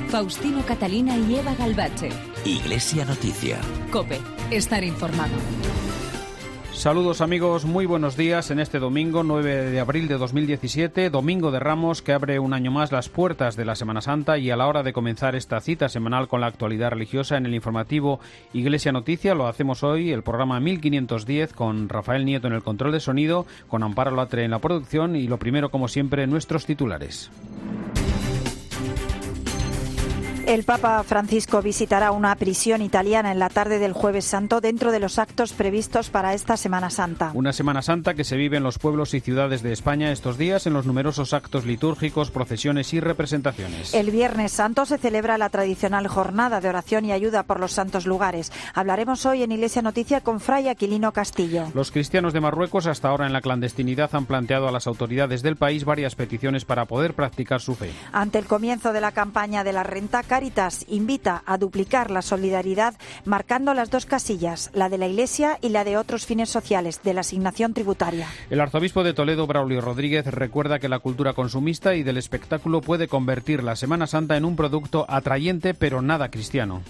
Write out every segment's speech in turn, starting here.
Faustino Catalina y Eva Galvache. Iglesia Noticia. COPE. Estar informado. Saludos amigos, muy buenos días en este domingo 9 de abril de 2017, Domingo de Ramos, que abre un año más las puertas de la Semana Santa, y a la hora de comenzar esta cita semanal con la actualidad religiosa en el informativo Iglesia Noticia, lo hacemos hoy, el programa 1510, con Rafael Nieto en el control de sonido, con Amparo Latre en la producción, y lo primero, como siempre, nuestros titulares. El Papa Francisco visitará una prisión italiana en la tarde del Jueves Santo dentro de los actos previstos para esta Semana Santa. Una Semana Santa que se vive en los pueblos y ciudades de España estos días en los numerosos actos litúrgicos, procesiones y representaciones. El Viernes Santo se celebra la tradicional jornada de oración y ayuda por los santos lugares. Hablaremos hoy en Iglesia Noticia con Fray Aquilino Castillo. Los cristianos de Marruecos, hasta ahora en la clandestinidad, han planteado a las autoridades del país varias peticiones para poder practicar su fe. Ante el comienzo de la campaña de la renta, Cáritas invita a duplicar la solidaridad marcando las dos casillas, la de la Iglesia y la de otros fines sociales, de la asignación tributaria. El arzobispo de Toledo, Braulio Rodríguez, recuerda que la cultura consumista y del espectáculo puede convertir la Semana Santa en un producto atrayente pero nada cristiano.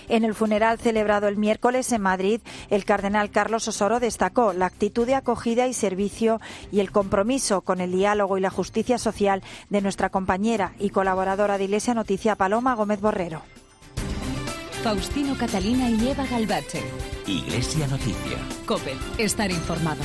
En el funeral celebrado el miércoles en Madrid, el cardenal Carlos Osoro destacó la actitud de acogida y servicio y el compromiso con el diálogo y la justicia social de nuestra compañera y colaboradora de Iglesia Noticia, Paloma Gómez Borrero. Faustino Catalina y Eva Galvache. Iglesia Noticia. COPE. Estar informado.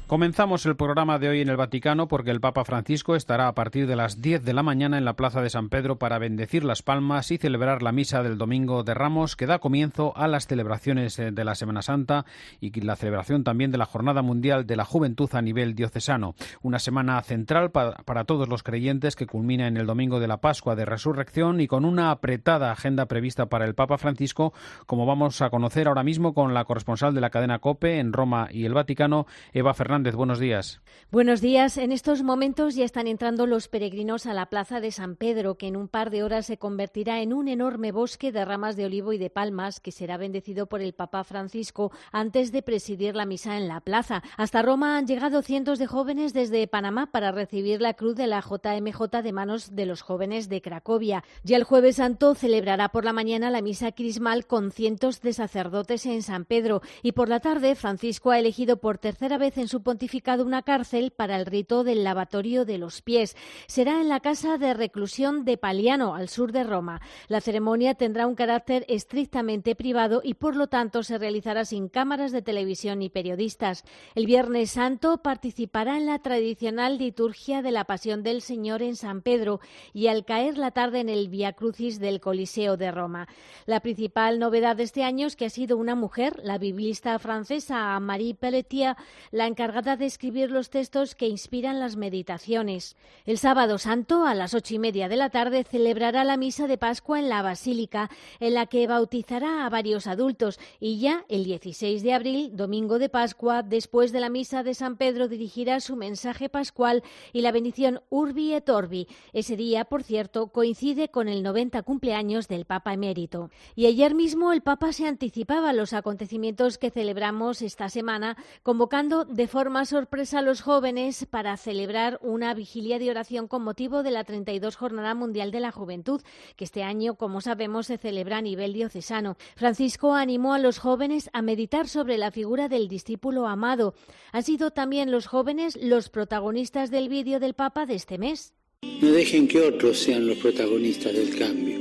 Comenzamos el programa de hoy en el Vaticano porque el Papa Francisco estará a partir de las 10 de la mañana en la Plaza de San Pedro para bendecir las palmas y celebrar la misa del Domingo de Ramos, que da comienzo a las celebraciones de la Semana Santa y la celebración también de la Jornada Mundial de la Juventud a nivel diocesano. Una semana central para todos los creyentes que culmina en el Domingo de la Pascua de Resurrección y con una apretada agenda prevista para el Papa Francisco, como vamos a conocer ahora mismo con la corresponsal de la cadena COPE en Roma y el Vaticano, Eva Fernández. Buenos días. Buenos días. En estos momentos ya están entrando los peregrinos a la Plaza de San Pedro, que en un par de horas se convertirá en un enorme bosque de ramas de olivo y de palmas, que será bendecido por el Papa Francisco antes de presidir la misa en la plaza. Hasta Roma han llegado cientos de jóvenes desde Panamá para recibir la cruz de la JMJ de manos de los jóvenes de Cracovia. Ya el Jueves Santo celebrará por la mañana la misa crismal con cientos de sacerdotes en San Pedro, y por la tarde Francisco ha elegido por tercera vez en su pontificado una cárcel para el rito del lavatorio de los pies. Será en la casa de reclusión de Paliano, al sur de Roma. La ceremonia tendrá un carácter estrictamente privado y por lo tanto se realizará sin cámaras de televisión ni periodistas. El Viernes Santo participará en la tradicional liturgia de la Pasión del Señor en San Pedro y al caer la tarde en el Vía Crucis del Coliseo de Roma. La principal novedad de este año es que ha sido una mujer, la biblista francesa Marie Pelletier, la encargada de escribir los textos que inspiran las meditaciones. El Sábado Santo, a las 8:30 de la tarde, celebrará la misa de Pascua en la Basílica, en la que bautizará a varios adultos, y ya el 16 de abril, domingo de Pascua, después de la misa de San Pedro, dirigirá su mensaje pascual y la bendición Urbi et Orbi. Ese día, por cierto, coincide con el 90 cumpleaños del Papa emérito. Y ayer mismo el Papa se anticipaba a los acontecimientos que celebramos esta semana, convocando de forma sorpresa a los jóvenes para celebrar una vigilia de oración con motivo de la 32 Jornada Mundial de la Juventud, que este año, como sabemos, se celebra a nivel diocesano. Francisco animó a los jóvenes a meditar sobre la figura del discípulo amado. Han sido también los jóvenes los protagonistas del vídeo del Papa de este mes. No dejen que otros sean los protagonistas del cambio.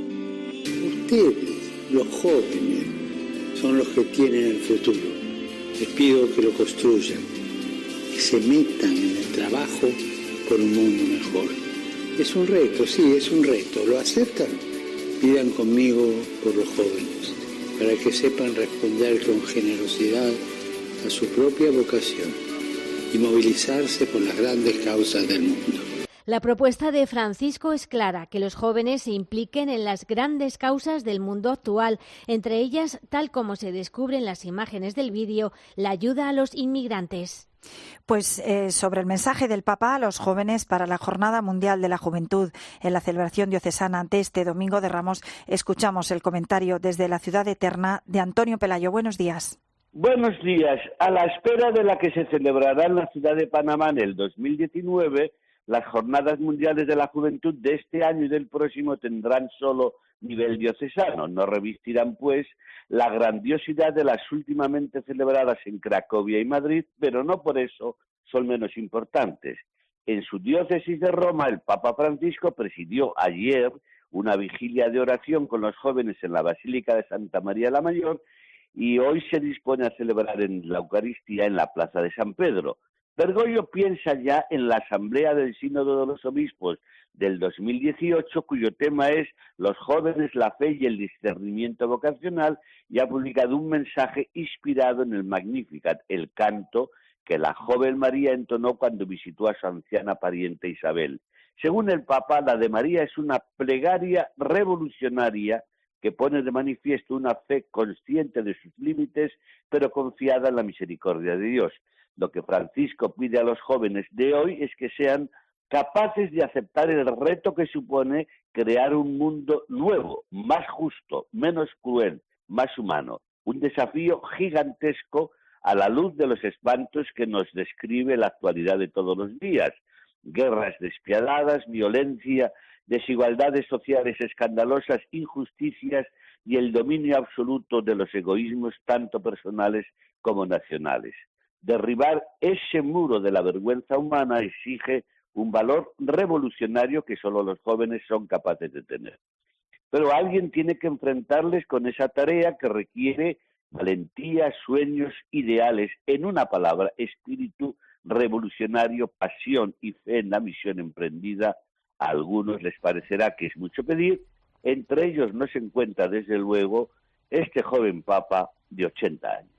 Ustedes, los jóvenes, son los que tienen el futuro. Les pido que lo construyan, que se metan en el trabajo por un mundo mejor. Es un reto, sí, es un reto. ¿Lo aceptan? Pidan conmigo por los jóvenes, para que sepan responder con generosidad a su propia vocación y movilizarse por las grandes causas del mundo. La propuesta de Francisco es clara, que los jóvenes se impliquen en las grandes causas del mundo actual, entre ellas, tal como se descubre en las imágenes del vídeo, la ayuda a los inmigrantes. Pues sobre el mensaje del Papa a los jóvenes para la Jornada Mundial de la Juventud en la celebración diocesana ante este Domingo de Ramos, escuchamos el comentario desde la Ciudad Eterna de Antonio Pelayo. Buenos días. Buenos días. A la espera de la que se celebrará en la ciudad de Panamá en el 2019, las Jornadas Mundiales de la Juventud de este año y del próximo tendrán solo nivel diocesano. No revestirán, pues, la grandiosidad de las últimamente celebradas en Cracovia y Madrid, pero no por eso son menos importantes. En su diócesis de Roma, el Papa Francisco presidió ayer una vigilia de oración con los jóvenes en la Basílica de Santa María la Mayor y hoy se dispone a celebrar en la Eucaristía en la Plaza de San Pedro. Bergoglio piensa ya en la Asamblea del Sínodo de los Obispos del 2018, cuyo tema es los jóvenes, la fe y el discernimiento vocacional, y ha publicado un mensaje inspirado en el Magnificat, el canto que la joven María entonó cuando visitó a su anciana pariente Isabel. Según el Papa, la de María es una plegaria revolucionaria que pone de manifiesto una fe consciente de sus límites, pero confiada en la misericordia de Dios. Lo que Francisco pide a los jóvenes de hoy es que sean capaces de aceptar el reto que supone crear un mundo nuevo, más justo, menos cruel, más humano. Un desafío gigantesco a la luz de los espantos que nos describe la actualidad de todos los días. Guerras despiadadas, violencia, desigualdades sociales escandalosas, injusticias y el dominio absoluto de los egoísmos tanto personales como nacionales. Derribar ese muro de la vergüenza humana exige un valor revolucionario que solo los jóvenes son capaces de tener. Pero alguien tiene que enfrentarles con esa tarea que requiere valentía, sueños, ideales, en una palabra, espíritu revolucionario, pasión y fe en la misión emprendida. A algunos les parecerá que es mucho pedir, entre ellos no se encuentra desde luego este joven papa de 80 años.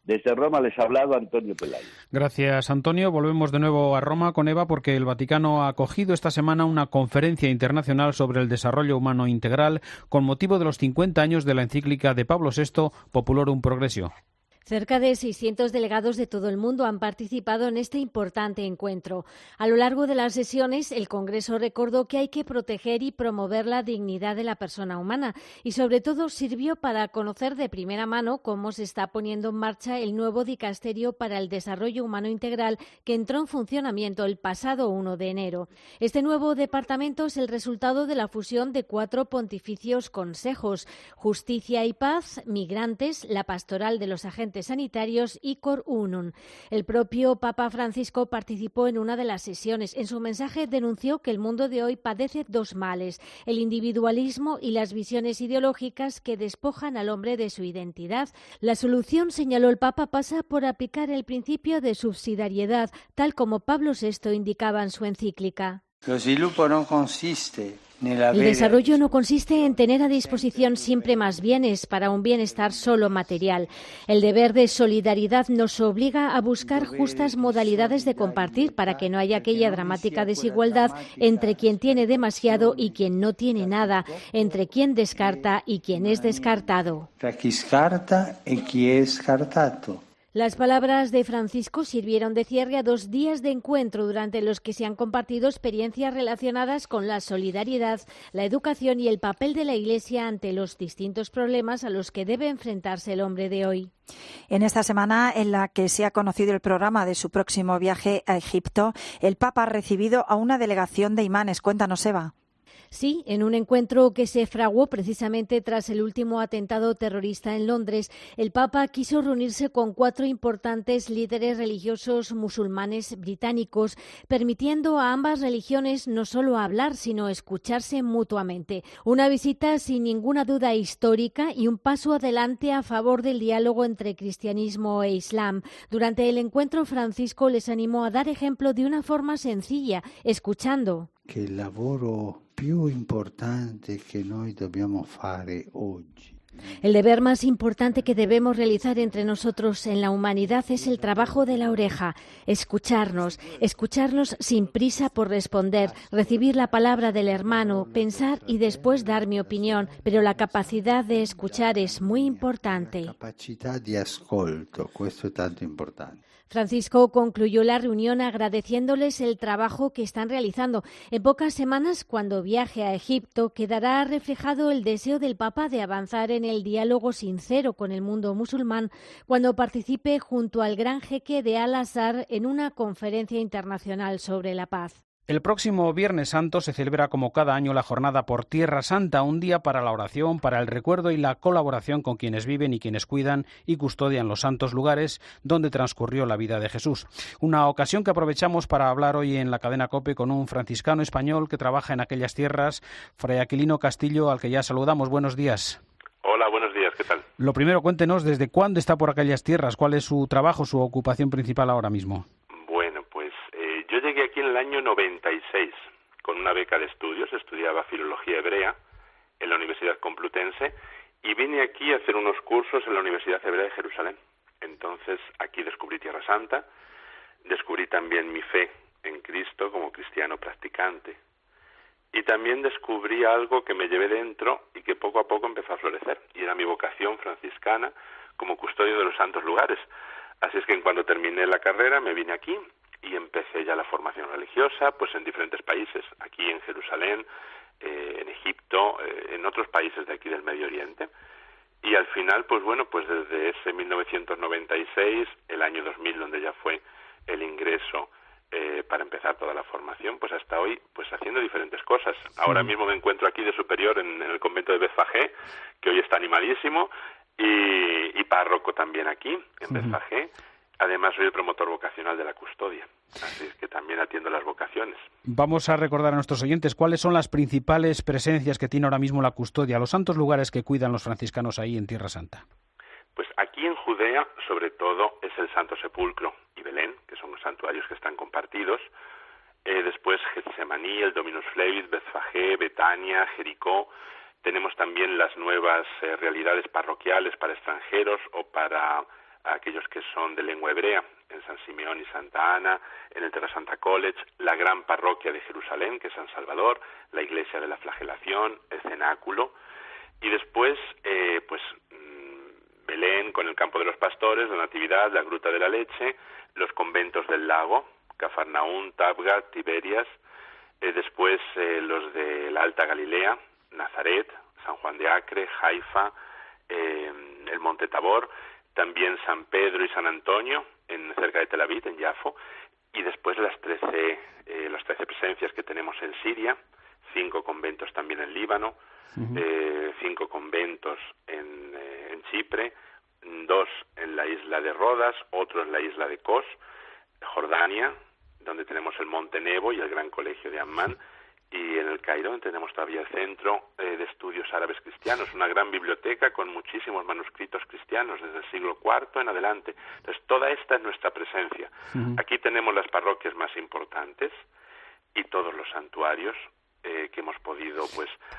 Desde Roma les ha hablado Antonio Pelayo. Gracias, Antonio. Volvemos de nuevo a Roma con Eva porque el Vaticano ha acogido esta semana una conferencia internacional sobre el desarrollo humano integral con motivo de los 50 años de la encíclica de Pablo VI, Populorum Progressio. Cerca de 600 delegados de todo el mundo han participado en este importante encuentro. A lo largo de las sesiones, el Congreso recordó que hay que proteger y promover la dignidad de la persona humana y, sobre todo, sirvió para conocer de primera mano cómo se está poniendo en marcha el nuevo dicasterio para el desarrollo humano integral que entró en funcionamiento el pasado 1 de enero. Este nuevo departamento es el resultado de la fusión de 4 pontificios consejos: Justicia y Paz, Migrantes, la Pastoral de los Agentes Sanitarios y Cor Unum. El propio Papa Francisco participó en una de las sesiones. En su mensaje denunció que el mundo de hoy padece 2 males: el individualismo y las visiones ideológicas que despojan al hombre de su identidad. La solución, señaló el Papa, pasa por aplicar el principio de subsidiariedad, tal como Pablo VI indicaba en su encíclica. El desarrollo no consiste en tener a disposición siempre más bienes para un bienestar solo material. El deber de solidaridad nos obliga a buscar justas modalidades de compartir para que no haya aquella dramática desigualdad entre quien tiene demasiado y quien no tiene nada, entre quien descarta y quien es descartado. Las palabras de Francisco sirvieron de cierre a 2 días de encuentro durante los que se han compartido experiencias relacionadas con la solidaridad, la educación y el papel de la Iglesia ante los distintos problemas a los que debe enfrentarse el hombre de hoy. En esta semana en la que se ha conocido el programa de su próximo viaje a Egipto, el Papa ha recibido a una delegación de imanes. Cuéntanos, Eva. Sí, en un encuentro que se fraguó precisamente tras el último atentado terrorista en Londres, el Papa quiso reunirse con 4 importantes líderes religiosos musulmanes británicos, permitiendo a ambas religiones no solo hablar, sino escucharse mutuamente. Una visita sin ninguna duda histórica y un paso adelante a favor del diálogo entre cristianismo e islam. Durante el encuentro, Francisco les animó a dar ejemplo de una forma sencilla, escuchando. Que el lavoro più importante che noi dobbiamo fare oggi. El deber más importante que debemos realizar entre nosotros en la humanidad es el trabajo de la oreja, escucharnos sin prisa por responder, recibir la palabra del hermano, pensar y después dar mi opinión, pero la capacidad de escuchar es muy importante. La capacidad de ascolto, esto es tanto importante. Francisco concluyó la reunión agradeciéndoles el trabajo que están realizando. En pocas semanas, cuando viaje a Egipto, quedará reflejado el deseo del Papa de avanzar en el diálogo sincero con el mundo musulmán cuando participe junto al gran jeque de Al-Azhar en una conferencia internacional sobre la paz. El próximo Viernes Santo se celebra como cada año la Jornada por Tierra Santa, un día para la oración, para el recuerdo y la colaboración con quienes viven y quienes cuidan y custodian los santos lugares donde transcurrió la vida de Jesús. Una ocasión que aprovechamos para hablar hoy en la cadena COPE con un franciscano español que trabaja en aquellas tierras, Fray Aquilino Castillo, al que ya saludamos. Buenos días. Hola, buenos días, ¿qué tal? Lo primero, cuéntenos desde cuándo está por aquellas tierras, cuál es su trabajo, su ocupación principal ahora mismo. Bueno, pues yo llegué aquí en el año 96 con una beca de estudios, estudiaba filología hebrea en la Universidad Complutense y vine aquí a hacer unos cursos en la Universidad Hebrea de Jerusalén. Entonces aquí descubrí Tierra Santa, descubrí también mi fe en Cristo como cristiano practicante y también descubrí algo que me llevé dentro y que poco a poco empezó a florecer, y era mi vocación franciscana como custodio de los santos lugares. Así es que en cuanto terminé la carrera me vine aquí y empecé ya la formación religiosa, pues en diferentes países, aquí en Jerusalén, en Egipto, en otros países de aquí del Medio Oriente. Y al final, pues bueno, pues desde ese 1996, el año 2000, donde ya fue el ingreso para empezar toda la formación, pues hasta hoy, pues haciendo diferentes cosas. Ahora mismo me encuentro aquí de superior en el convento de Betfagé, que hoy está animadísimo, y párroco también aquí, en Betfagé. Además, soy el promotor vocacional de la custodia, así es que también atiendo las vocaciones. Vamos a recordar a nuestros oyentes cuáles son las principales presencias que tiene ahora mismo la custodia, los santos lugares que cuidan los franciscanos ahí en Tierra Santa. Pues aquí en Judea, sobre todo, es el Santo Sepulcro y Belén, que son los santuarios que están compartidos. Después Getsemaní, el Dominus Flevit, Betfagé, Betania, Jericó. Tenemos también las nuevas realidades parroquiales para extranjeros o para aquellos que son de lengua hebrea, en San Simeón y Santa Ana, en el Terra Santa College, la gran parroquia de Jerusalén, que es San Salvador, la iglesia de la Flagelación, el cenáculo, y después, Belén con el campo de los pastores, la Natividad, la Gruta de la Leche, los conventos del lago, Cafarnaún, Tabga, Tiberias, después los de la Alta Galilea, Nazaret, San Juan de Acre, Haifa, el Monte Tabor, también San Pedro y San Antonio, cerca de Tel Aviv, en Yafo, y después las 13 presencias que tenemos en Siria, 5 conventos también en Líbano, 5 conventos en Chipre, 2 en la isla de Rodas, otro en la isla de Kos, Jordania, donde tenemos el Monte Nebo y el Gran Colegio de Ammán, y en el Cairo tenemos todavía el Centro de Estudios Árabes Cristianos, una gran biblioteca con muchísimos manuscritos cristianos desde el siglo IV en adelante. Entonces, toda esta es nuestra presencia. Aquí tenemos las parroquias más importantes y todos los santuarios que hemos podido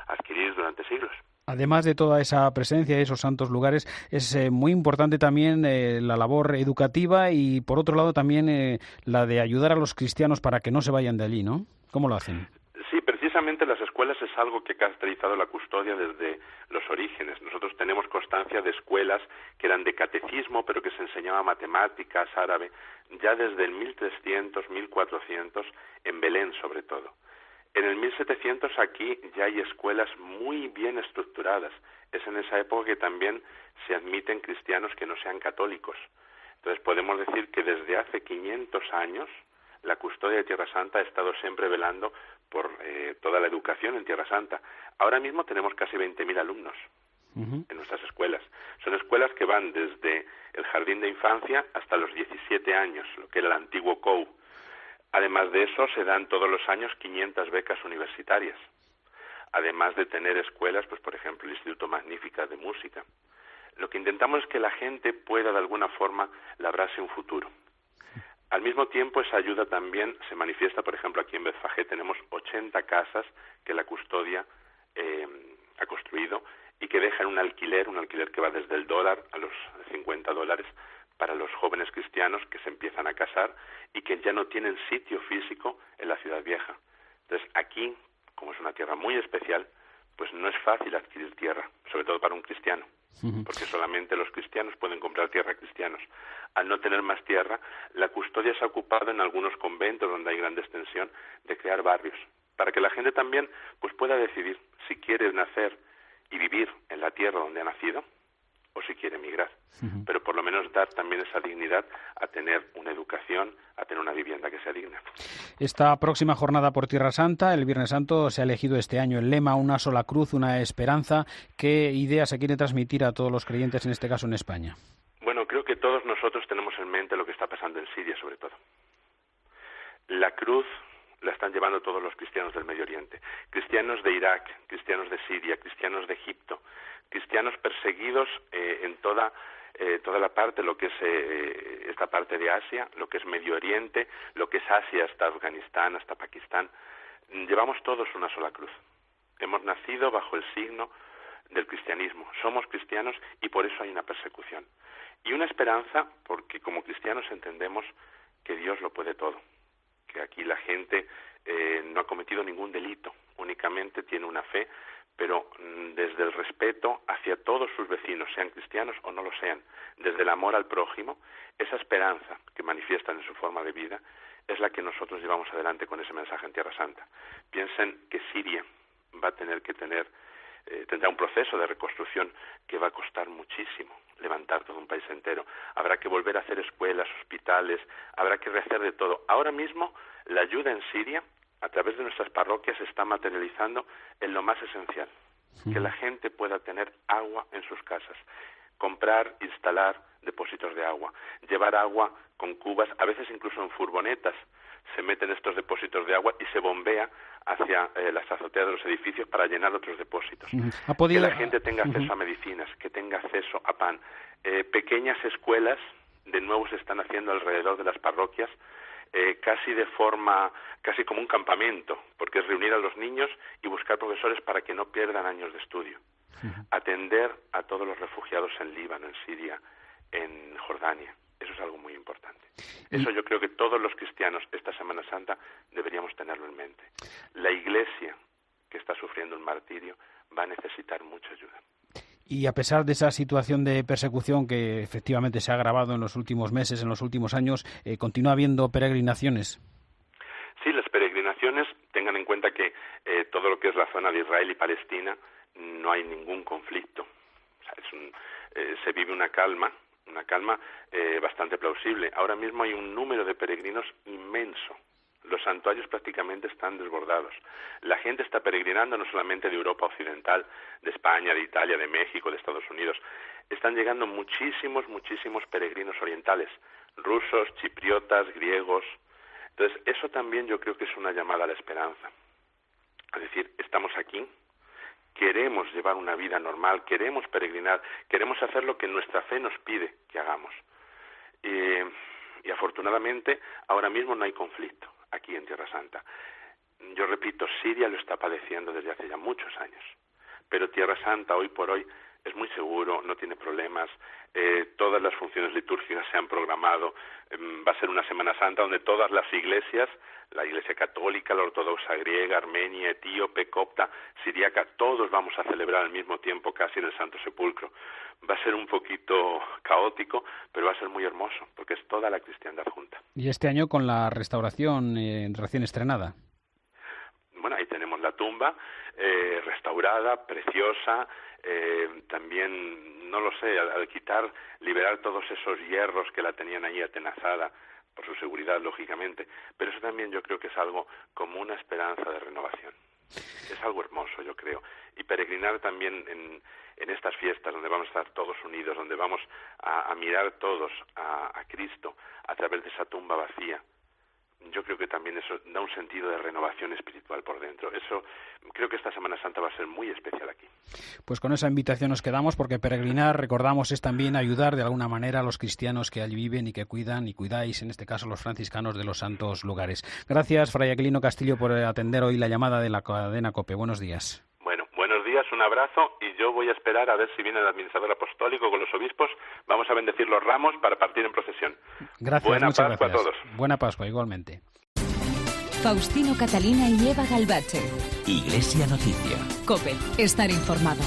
adquirir durante siglos. Además de toda esa presencia y esos santos lugares, es muy importante también la labor educativa y, por otro lado, también la de ayudar a los cristianos para que no se vayan de allí, ¿no? ¿Cómo lo hacen? Sí, precisamente las escuelas es algo que ha caracterizado la custodia desde los orígenes. Nosotros tenemos constancia de escuelas que eran de catecismo, pero que se enseñaba matemáticas, árabe, ya desde el 1300, 1400, en Belén sobre todo. En el 1700 aquí ya hay escuelas muy bien estructuradas. Es en esa época que también se admiten cristianos que no sean católicos. Entonces podemos decir que desde hace 500 años la custodia de Tierra Santa ha estado siempre velando por toda la educación en Tierra Santa. Ahora mismo tenemos casi 20.000 alumnos en nuestras escuelas. Son escuelas que van desde el jardín de infancia hasta los 17 años, lo que era el antiguo COU. Además de eso, se dan todos los años 500 becas universitarias, además de tener escuelas, pues por ejemplo, el Instituto Magnífica de Música. Lo que intentamos es que la gente pueda de alguna forma labrarse un futuro. Al mismo tiempo, esa ayuda también se manifiesta, por ejemplo, aquí en Betfagé tenemos 80 casas que la custodia ha construido y que dejan un alquiler que va desde el $1 a los $50 para los jóvenes cristianos que se empiezan a casar y que ya no tienen sitio físico en la ciudad vieja. Entonces, aquí, como es una tierra muy especial, pues no es fácil adquirir tierra, sobre todo para un cristiano, porque solamente los cristianos pueden comprar tierra a cristianos. Al no tener más tierra, la custodia se ha ocupado en algunos conventos donde hay gran extensión de crear barrios, para que la gente también pueda decidir si quiere nacer y vivir en la tierra donde ha nacido, o si quiere emigrar. Pero por lo menos dar también esa dignidad a tener una educación, a tener una vivienda que sea digna. Esta próxima jornada por Tierra Santa, el Viernes Santo, se ha elegido este año el lema Una sola cruz, una esperanza. ¿Qué idea se quiere transmitir a todos los creyentes, en este caso en España? Bueno, creo que todos nosotros tenemos en mente lo que está pasando en Siria, sobre todo. La cruz la están llevando todos los cristianos del Medio Oriente. Cristianos de Irak, cristianos de Siria, cristianos de Egipto, cristianos perseguidos en toda la parte, lo que es esta parte de Asia, lo que es Medio Oriente, lo que es Asia hasta Afganistán, hasta Pakistán. Llevamos todos una sola cruz. Hemos nacido bajo el signo del cristianismo. Somos cristianos y por eso hay una persecución. Y una esperanza porque como cristianos entendemos que Dios lo puede todo, que aquí la gente no ha cometido ningún delito, únicamente tiene una fe, pero desde el respeto hacia todos sus vecinos, sean cristianos o no lo sean, desde el amor al prójimo, esa esperanza que manifiestan en su forma de vida es la que nosotros llevamos adelante con ese mensaje en Tierra Santa. Piensen que Siria va a tener que tendrá un proceso de reconstrucción que va a costar muchísimo levantar todo un país entero. Habrá que volver a hacer escuelas, hospitales, habrá que rehacer de todo. Ahora mismo la ayuda en Siria a través de nuestras parroquias se está materializando en lo más esencial, que la gente pueda tener agua en sus casas, comprar, instalar depósitos de agua, llevar agua con cubas, a veces incluso en furgonetas se meten estos depósitos de agua y se bombea hacia las azoteas de los edificios para llenar otros depósitos. Que la gente tenga acceso a medicinas, que tenga acceso a pan. Pequeñas escuelas de nuevo se están haciendo alrededor de las parroquias, casi como un campamento, porque es reunir a los niños y buscar profesores para que no pierdan años de estudio. Atender a todos los refugiados en Líbano, en Siria, en Jordania. Eso es algo muy importante. Eso yo creo que todos los cristianos esta Semana Santa deberíamos tenerlo en mente. La Iglesia, que está sufriendo un martirio, va a necesitar mucha ayuda. Y a pesar de esa situación de persecución que efectivamente se ha agravado en los últimos meses, en los últimos años, ¿continúa habiendo peregrinaciones? Sí, las peregrinaciones, tengan en cuenta que todo lo que es la zona de Israel y Palestina no hay ningún conflicto. O sea, se vive una calma bastante plausible. Ahora mismo hay un número de peregrinos inmenso. Los santuarios prácticamente están desbordados. La gente está peregrinando no solamente de Europa Occidental, de España, de Italia, de México, de Estados Unidos. Están llegando muchísimos peregrinos orientales, rusos, chipriotas, griegos. Entonces, eso también yo creo que es una llamada a la esperanza. Es decir, estamos aquí, queremos llevar una vida normal, queremos peregrinar, queremos hacer lo que nuestra fe nos pide que hagamos. Y afortunadamente, ahora mismo no hay conflicto aquí en Tierra Santa. Yo repito, Siria lo está padeciendo desde hace ya muchos años, pero Tierra Santa hoy por hoy es muy seguro, no tiene problemas, todas las funciones litúrgicas se han programado, va a ser una Semana Santa donde todas las iglesias, la Iglesia Católica, la Ortodoxa griega, armenia, etíope, copta, siriaca, todos vamos a celebrar al mismo tiempo casi en el Santo Sepulcro. Va a ser un poquito caótico, pero va a ser muy hermoso, porque es toda la cristiandad junta. Y este año con la restauración recién estrenada. Bueno, ahí tenemos la tumba restaurada, preciosa, también, no lo sé, al liberar todos esos hierros que la tenían ahí atenazada, por su seguridad, lógicamente, pero eso también yo creo que es algo como una esperanza de renovación. Es algo hermoso, yo creo. Y peregrinar también en estas fiestas, donde vamos a estar todos unidos, donde vamos a mirar todos a Cristo a través de esa tumba vacía, yo creo que también eso da un sentido de renovación espiritual por dentro. Eso creo que esta Semana Santa va a ser muy especial aquí. Pues con esa invitación nos quedamos, porque peregrinar, recordamos, es también ayudar de alguna manera a los cristianos que allí viven y que cuidan y cuidáis, en este caso, los franciscanos de los santos lugares. Gracias, Fray Aquilino Castillo, por atender hoy la llamada de la cadena COPE. Buenos días. Bueno, buenos días, un abrazo, y yo voy a esperar a ver si viene el administrador apostólico con los obispos. Vamos a bendecir los ramos para partir en procesión. Gracias, Buena muchas Pascua gracias. a todos. Buena Pascua, igualmente. Faustino Catalina y Eva Galbache. Iglesia Noticia. COPE. Estar informado.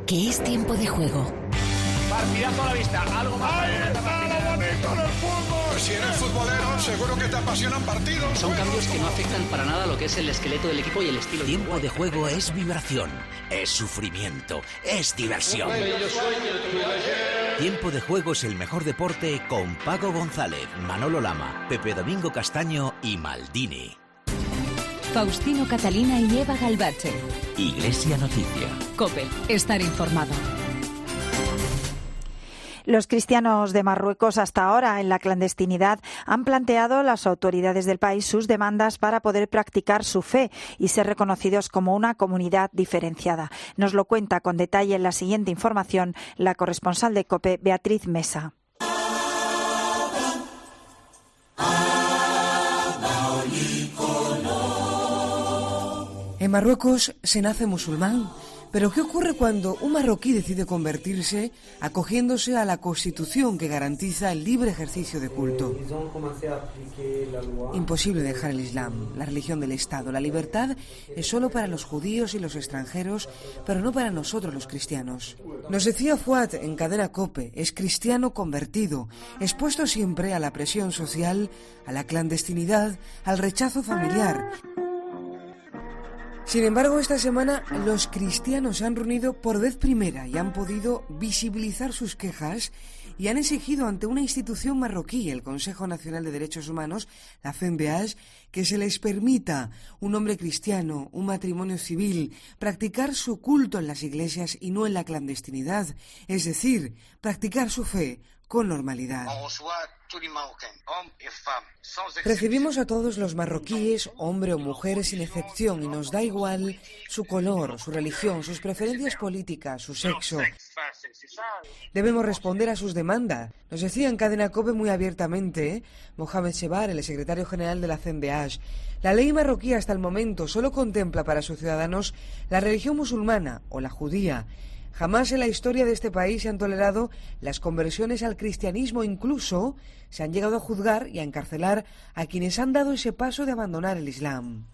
Que es tiempo de juego. Partidazo a la vista, algo más. ¡Ahí está lo bonito del fútbol! Si eres futbolero, seguro que te apasionan partidos. Son cambios que no afectan para nada lo que es el esqueleto del equipo y el estilo. Tiempo de juego es vibración, es sufrimiento, es diversión. Tiempo de juego es el mejor deporte con Paco González, Manolo Lama, Pepe Domingo Castaño y Maldini. Faustino Catalina y Eva Galbache. Iglesia Noticia. COPE. Estar informado. Los cristianos de Marruecos hasta ahora en la clandestinidad han planteado a las autoridades del país sus demandas para poder practicar su fe y ser reconocidos como una comunidad diferenciada. Nos lo cuenta con detalle en la siguiente información la corresponsal de COPE, Beatriz Mesa. En Marruecos se nace musulmán, pero ¿qué ocurre cuando un marroquí decide convertirse acogiéndose a la Constitución que garantiza el libre ejercicio de culto? Imposible dejar el Islam, la religión del Estado. La libertad es solo para los judíos y los extranjeros, pero no para nosotros los cristianos. Nos decía Fuad en Cadena COPE, es cristiano convertido, expuesto siempre a la presión social, a la clandestinidad, al rechazo familiar. Sin embargo, esta semana los cristianos se han reunido por vez primera y han podido visibilizar sus quejas y han exigido ante una institución marroquí, el Consejo Nacional de Derechos Humanos, la CNDH, que se les permita un hombre cristiano, un matrimonio civil, practicar su culto en las iglesias y no en la clandestinidad, es decir, practicar su fe con normalidad. Recibimos a todos los marroquíes, hombre o mujer, sin excepción, y nos da igual su color, su religión, sus preferencias políticas, su sexo. Debemos responder a sus demandas. Nos decía en Cadena COPE muy abiertamente Mohamed Shebar, el secretario general de la CNDH. La ley marroquí hasta el momento solo contempla para sus ciudadanos la religión musulmana o la judía. Jamás en la historia de este país se han tolerado las conversiones al cristianismo, incluso se han llegado a juzgar y a encarcelar a quienes han dado ese paso de abandonar el Islam.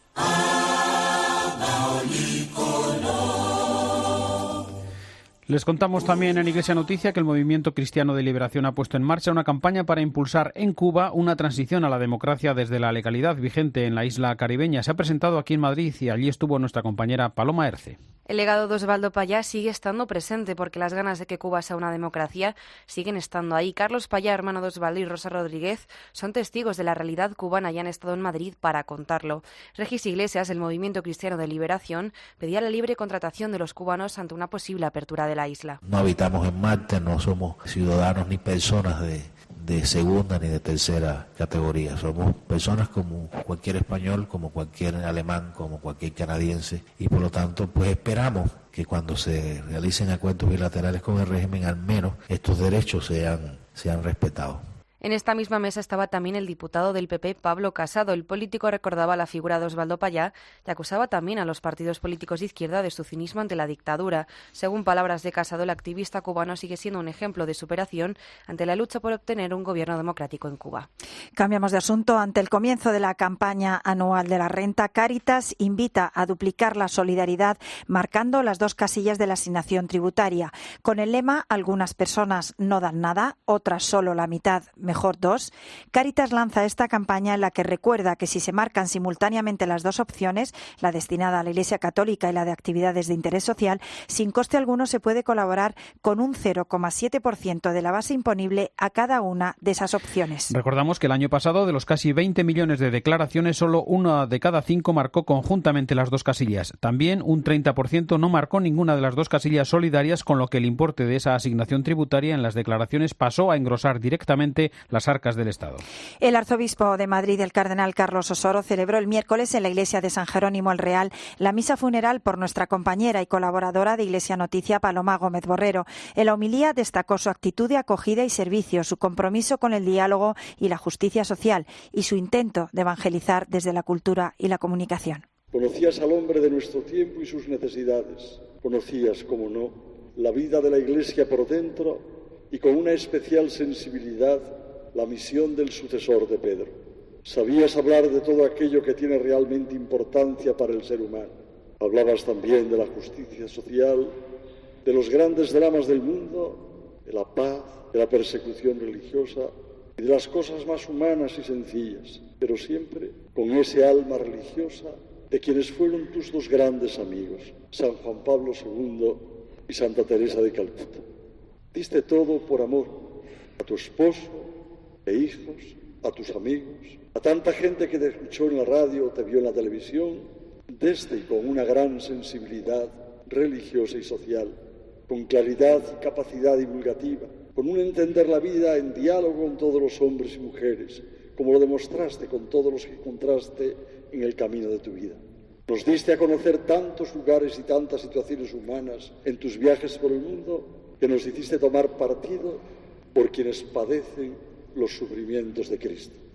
Les contamos también en Iglesia Noticia que el Movimiento Cristiano de Liberación ha puesto en marcha una campaña para impulsar en Cuba una transición a la democracia desde la legalidad vigente en la isla caribeña. Se ha presentado aquí en Madrid y allí estuvo nuestra compañera Paloma Erce. El legado de Osvaldo Payá sigue estando presente porque las ganas de que Cuba sea una democracia siguen estando ahí. Carlos Payá, hermano de Osvaldo, y Rosa Rodríguez son testigos de la realidad cubana y han estado en Madrid para contarlo. Regis Iglesias, del Movimiento Cristiano de Liberación, pedía la libre contratación de los cubanos ante una posible apertura de la isla. No habitamos en Marte, no somos ciudadanos ni personas de segunda ni de tercera categoría. Somos personas como cualquier español, como cualquier alemán, como cualquier canadiense, y por lo tanto pues esperamos que cuando se realicen acuerdos bilaterales con el régimen, al menos estos derechos sean respetados. En esta misma mesa estaba también el diputado del PP, Pablo Casado. El político recordaba la figura de Osvaldo Payá y acusaba también a los partidos políticos de izquierda de su cinismo ante la dictadura. Según palabras de Casado, el activista cubano sigue siendo un ejemplo de superación ante la lucha por obtener un gobierno democrático en Cuba. Cambiamos de asunto. Ante el comienzo de la campaña anual de la renta, Cáritas invita a duplicar la solidaridad marcando las 2 casillas de la asignación tributaria. Con el lema "Algunas personas no dan nada, otras solo la mitad, mejor 2", Cáritas lanza esta campaña en la que recuerda que si se marcan simultáneamente las 2 opciones, la destinada a la Iglesia Católica y la de actividades de interés social, sin coste alguno se puede colaborar con un 0,7% de la base imponible a cada una de esas opciones. Recordamos que el año pasado, de los casi 20 millones de declaraciones, solo 1 de cada 5 marcó conjuntamente las 2 casillas. También un 30% no marcó ninguna de las 2 casillas solidarias, con lo que el importe de esa asignación tributaria en las declaraciones pasó a engrosar directamente las arcas del Estado. El arzobispo de Madrid, el cardenal Carlos Osoro, celebró el miércoles en la iglesia de San Jerónimo el Real la misa funeral por nuestra compañera y colaboradora de Iglesia Noticia, Paloma Gómez Borrero. En la homilía destacó su actitud de acogida y servicio, su compromiso con el diálogo y la justicia social y su intento de evangelizar desde la cultura y la comunicación. Conocías al hombre de nuestro tiempo y sus necesidades. Conocías, como no, la vida de la Iglesia por dentro y con una especial sensibilidad la misión del sucesor de Pedro. Sabías hablar de todo aquello que tiene realmente importancia para el ser humano. Hablabas también de la justicia social, de los grandes dramas del mundo de la paz, de la persecución religiosa y de las cosas más humanas y sencillas, pero siempre con ese alma religiosa de quienes fueron tus dos grandes amigos, San Juan Pablo II y Santa Teresa de Calcuta. Diste todo por amor a tu esposo e hijos, a tus amigos, a tanta gente que te escuchó en la radio o te vio en la televisión, desde y con una gran sensibilidad religiosa y social, con claridad y capacidad divulgativa, con un entender la vida en diálogo con todos los hombres y mujeres, como lo demostraste con todos los que encontraste en el camino de tu vida. Nos diste a conocer tantos lugares y tantas situaciones humanas en tus viajes por el mundo que nos hiciste tomar partido por quienes padecen los sufrimientos de Cristo.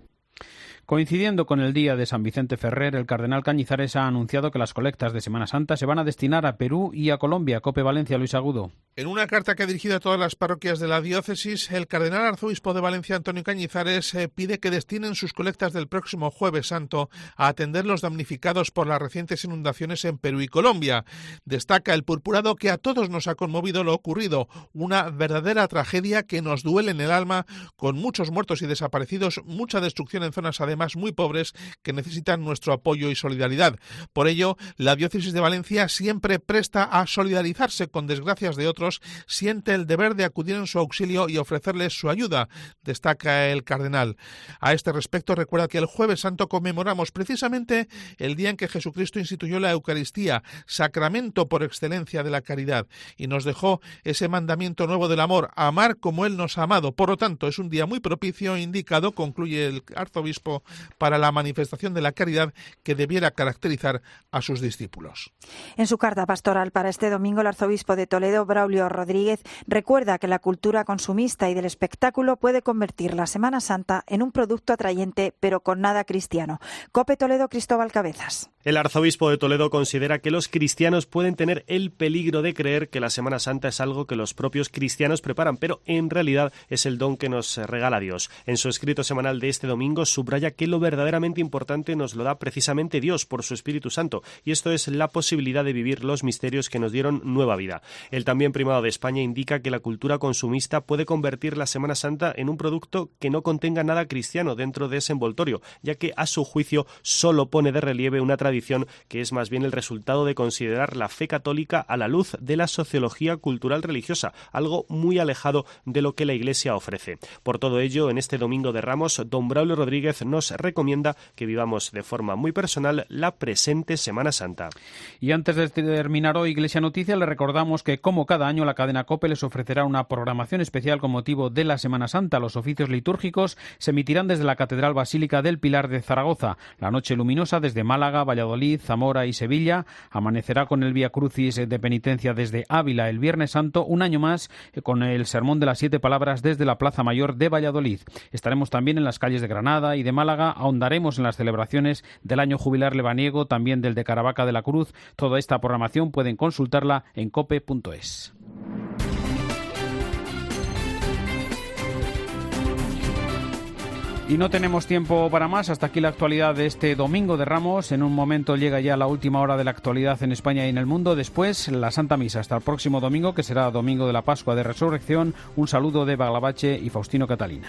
Coincidiendo con el día de San Vicente Ferrer, el cardenal Cañizares ha anunciado que las colectas de Semana Santa se van a destinar a Perú y a Colombia. COPE Valencia, Luis Agudo. En una carta que ha dirigido a todas las parroquias de la diócesis, el cardenal arzobispo de Valencia, Antonio Cañizares, pide que destinen sus colectas del próximo Jueves Santo a atender los damnificados por las recientes inundaciones en Perú y Colombia. Destaca el purpurado que a todos nos ha conmovido lo ocurrido, una verdadera tragedia que nos duele en el alma, con muchos muertos y desaparecidos, mucha destrucción en zonas además muy pobres que necesitan nuestro apoyo y solidaridad. Por ello, la diócesis de Valencia, siempre presta a solidarizarse con desgracias de otros, siente el deber de acudir en su auxilio y ofrecerles su ayuda, destaca el cardenal. A este respecto, recuerda que el Jueves Santo conmemoramos precisamente el día en que Jesucristo instituyó la Eucaristía, sacramento por excelencia de la caridad, y nos dejó ese mandamiento nuevo del amor, amar como Él nos ha amado. Por lo tanto, es un día muy propicio e indicado, concluye el arzobispo, para la manifestación de la caridad que debiera caracterizar a sus discípulos. En su carta pastoral para este domingo, el arzobispo de Toledo, Braulio Rodríguez, recuerda que la cultura consumista y del espectáculo puede convertir la Semana Santa en un producto atrayente, pero con nada cristiano. COPE Toledo, Cristóbal Cabezas. El arzobispo de Toledo considera que los cristianos pueden tener el peligro de creer que la Semana Santa es algo que los propios cristianos preparan, pero en realidad es el don que nos regala Dios. En su escrito semanal de este domingo subraya que lo verdaderamente importante nos lo da precisamente Dios por su Espíritu Santo, y esto es la posibilidad de vivir los misterios que nos dieron nueva vida. El también primado de España indica que la cultura consumista puede convertir la Semana Santa en un producto que no contenga nada cristiano dentro de ese envoltorio, ya que a su juicio solo pone de relieve una tradición que es más bien el resultado de considerar la fe católica a la luz de la sociología cultural religiosa, algo muy alejado de lo que la Iglesia ofrece. Por todo ello, en este Domingo de Ramos, don Braulio Rodríguez nos recomienda que vivamos de forma muy personal la presente Semana Santa. Y antes de terminar hoy Iglesia Noticia, le recordamos que, como cada año, la cadena COPE les ofrecerá una programación especial con motivo de la Semana Santa. Los oficios litúrgicos se emitirán desde la Catedral Basílica del Pilar de Zaragoza. La Noche Luminosa desde Málaga, Valladolid, Zamora y Sevilla. Amanecerá con el Vía Crucis de Penitencia desde Ávila el Viernes Santo. Un año más con el Sermón de las 7 Palabras desde la Plaza Mayor de Valladolid. Estaremos también en las calles de Granada y de Málaga. Ahondaremos en las celebraciones del año jubilar lebaniego, también del de Caravaca de la Cruz. Toda esta programación pueden consultarla en cope.es. Y no tenemos tiempo para más. Hasta aquí la actualidad de este Domingo de Ramos. En un momento llega ya la última hora de la actualidad en España y en el mundo. Después, la Santa Misa. Hasta el próximo domingo, que será Domingo de la Pascua de Resurrección. Un saludo de Baglabache y Faustino Catalina.